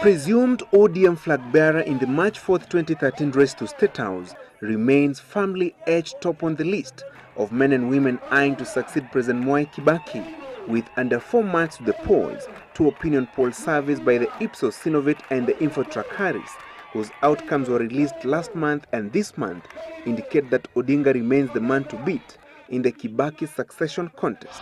presumed ODM flag-bearer in the March 4, 2013 race to State House remains firmly edged top on the list of men and women eyeing to succeed President Kibaki. With under 4 months to the polls, 2 opinion poll surveys by the Ipsos Synovate and the Infortrak Harris, whose outcomes were released last month and this month, indicate that Odinga remains the man to beat in the Kibaki succession contest.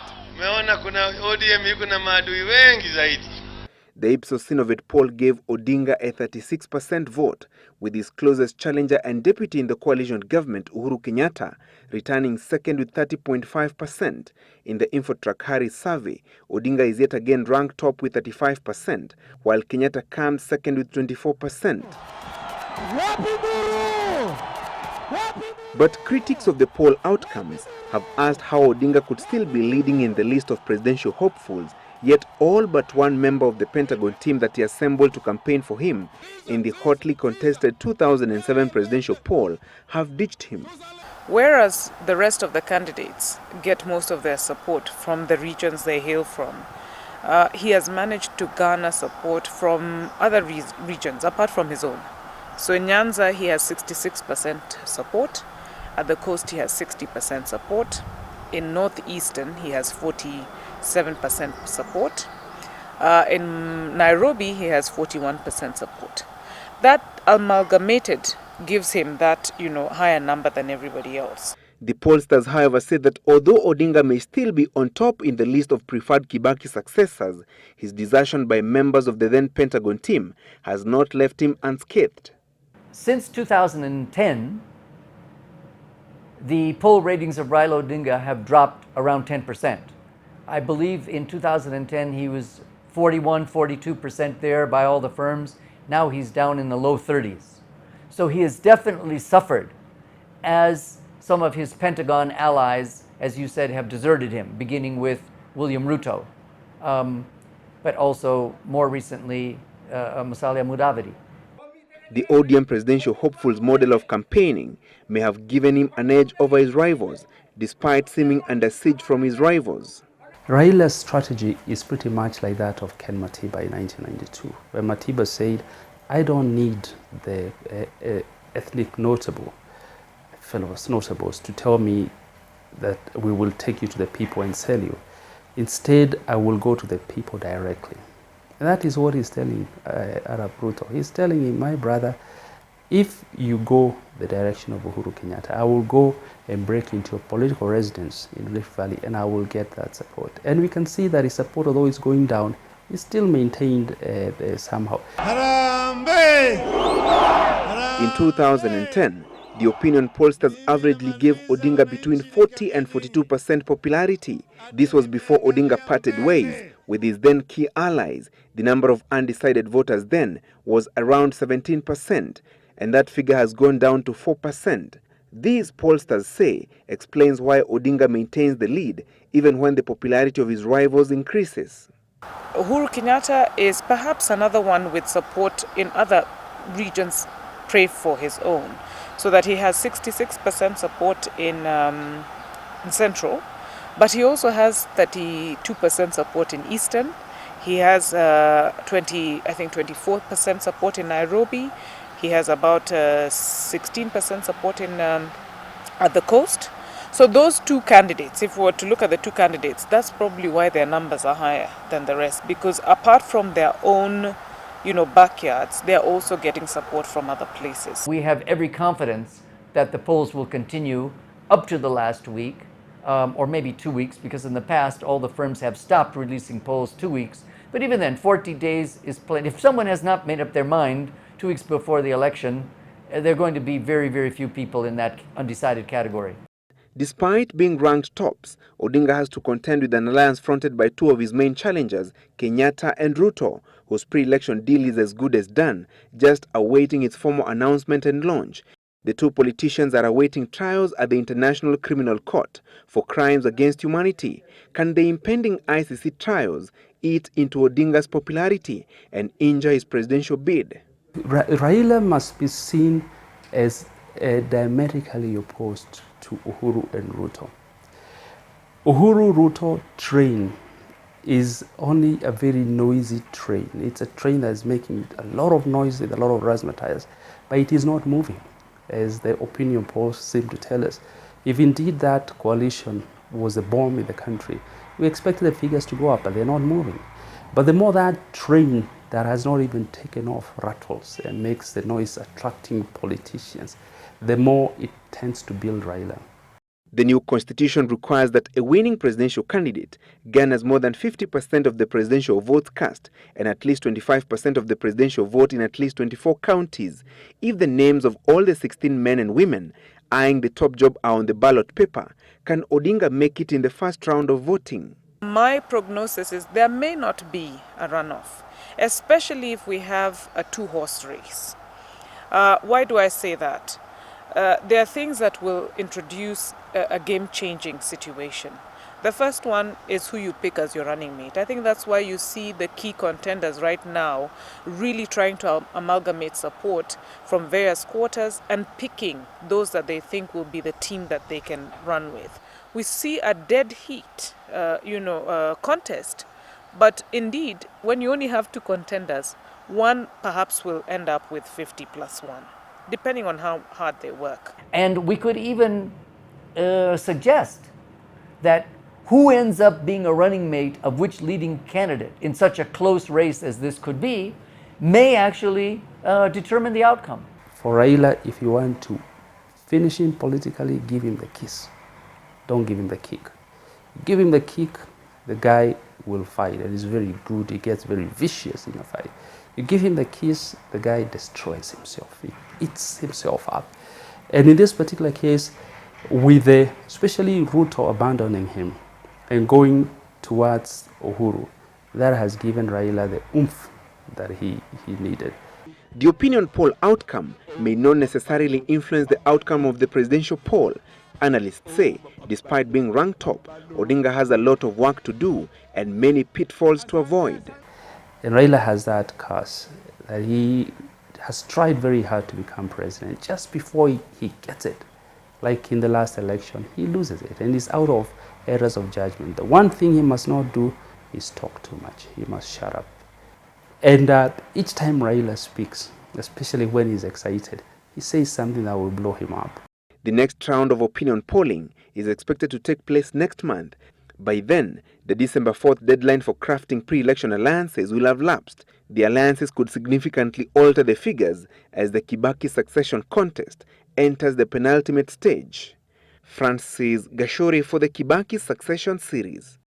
The Ipsos Synovate poll gave Odinga a 36% vote, with his closest challenger and deputy in the coalition government, Uhuru Kenyatta, returning second with 30.5%. In the Infortrak Harris survey, Odinga is yet again ranked top with 35%, while Kenyatta comes second with 24%. But critics of the poll outcomes have asked how Odinga could still be leading in the list of presidential hopefuls, yet all but one member of the Pentagon team that he assembled to campaign for him in the hotly contested 2007 presidential poll have ditched him. Whereas the rest of the candidates get most of their support from the regions they hail from, he has managed to garner support from other regions apart from his own. So in Nyanza he has 66% support, at the coast he has 60% support, in northeastern he has 47% support, in Nairobi he has 41% support. That amalgamated gives him that, higher number than everybody else. The pollsters, however, said that although Odinga may still be on top in the list of preferred Kibaki successors, his desertion by members of the then Pentagon team has not left him unscathed. Since 2010, the poll ratings of Raila Odinga have dropped around 10%. I believe in 2010 he was 41, 42% there by all the firms. Now he's down in the low 30s. So he has definitely suffered as some of his Pentagon allies, as you said, have deserted him, beginning with William Ruto, but also more recently Musalia Mudavadi. The ODM presidential hopeful's model of campaigning may have given him an edge over his rivals, despite seeming under siege from his rivals. Raila's strategy is pretty much like that of Ken Matiba in 1992, where Matiba said, I don't need the ethnic notable, fellows notables, to tell me that we will take you to the people and sell you. Instead, I will go to the people directly. And that is what he's telling Arab Ruto. He's telling him, my brother, if you go the direction of Uhuru Kenyatta, I will go and break into your political residence in Rift Valley and I will get that support. And we can see that his support, although it's going down, is still maintained somehow. In 2010, the opinion pollsters averagely gave Odinga between 40 and 42% popularity. This was before Odinga parted ways with his then key allies. The number of undecided voters then was around 17%, and that figure has gone down to 4%. These pollsters say explains why Odinga maintains the lead even when the popularity of his rivals increases. Uhuru Kenyatta is perhaps another one with support in other regions pray for his own, so that he has 66% support in Central, but he also has 32% support in Eastern. He has 24% support in Nairobi. He has about 16% support in at the coast. So those 2 candidates, if we were to look at the 2 candidates, that's probably why their numbers are higher than the rest, because apart from their own backyards, they're also getting support from other places. We have every confidence that the polls will continue up to the last week, or maybe 2 weeks, because in the past all the firms have stopped releasing polls 2 weeks. But even then, 40 days is plenty. If someone has not made up their mind 2 weeks before the election, there are going to be very, very few people in that undecided category. Despite being ranked tops, Odinga has to contend with an alliance fronted by 2 of his main challengers, Kenyatta and Ruto, whose pre-election deal is as good as done, just awaiting its formal announcement and launch. The 2 politicians are awaiting trials at the International Criminal Court for crimes against humanity. Can the impending ICC trials eat into Odinga's popularity and injure his presidential bid? Raila must be seen as diametrically opposed to Uhuru and Ruto. Uhuru Ruto train is only a very noisy train. It's a train that is making a lot of noise with a lot of razzmatazz, but it is not moving, as the opinion polls seem to tell us. If indeed that coalition was a bomb in the country, we expected the figures to go up, but they're not moving. But the more that train that has not even taken off rattles and makes the noise attracting politicians, the more it tends to build Raila. The new constitution requires that a winning presidential candidate garners more than 50% of the presidential votes cast and at least 25% of the presidential vote in at least 24 counties. If the names of all the 16 men and women eyeing the top job are on the ballot paper, can Odinga make it in the first round of voting? My prognosis is there may not be a runoff, especially if we have a two-horse race. Why do I say that? There are things that will introduce a game-changing situation. The first one is who you pick as your running mate. I think that's why you see the key contenders right now really trying to amalgamate support from various quarters and picking those that they think will be the team that they can run with. We see a dead heat, contest. But indeed, when you only have two contenders, one perhaps will end up with 50 plus 1. Depending on how hard they work. And we could even suggest that who ends up being a running mate of which leading candidate in such a close race as this could be may actually determine the outcome. For Raila, if you want to finish him politically, give him the kiss. Don't give him the kick. Give him the kick, the guy will fight, and he's very good. He gets very vicious in a fight. You give him the kiss, the guy destroys himself. He eats himself up. And in this particular case, with especially Ruto abandoning him and going towards Uhuru, that has given Raila the oomph that he needed. The opinion poll outcome may not necessarily influence the outcome of the presidential poll. Analysts say, despite being ranked top, Odinga has a lot of work to do and many pitfalls to avoid. And Raila has that curse that he has tried very hard to become president. Just before he gets it, like in the last election, he loses it and is out of errors of judgment. The one thing he must not do is talk too much. He must shut up. And each time Raila speaks, especially when he's excited, he says something that will blow him up. The next round of opinion polling is expected to take place next month. By then, the December 4th deadline for crafting pre-election alliances will have lapsed. The alliances could significantly alter the figures as the Kibaki succession contest enters the penultimate stage. Francis Gachuri for the Kibaki succession series.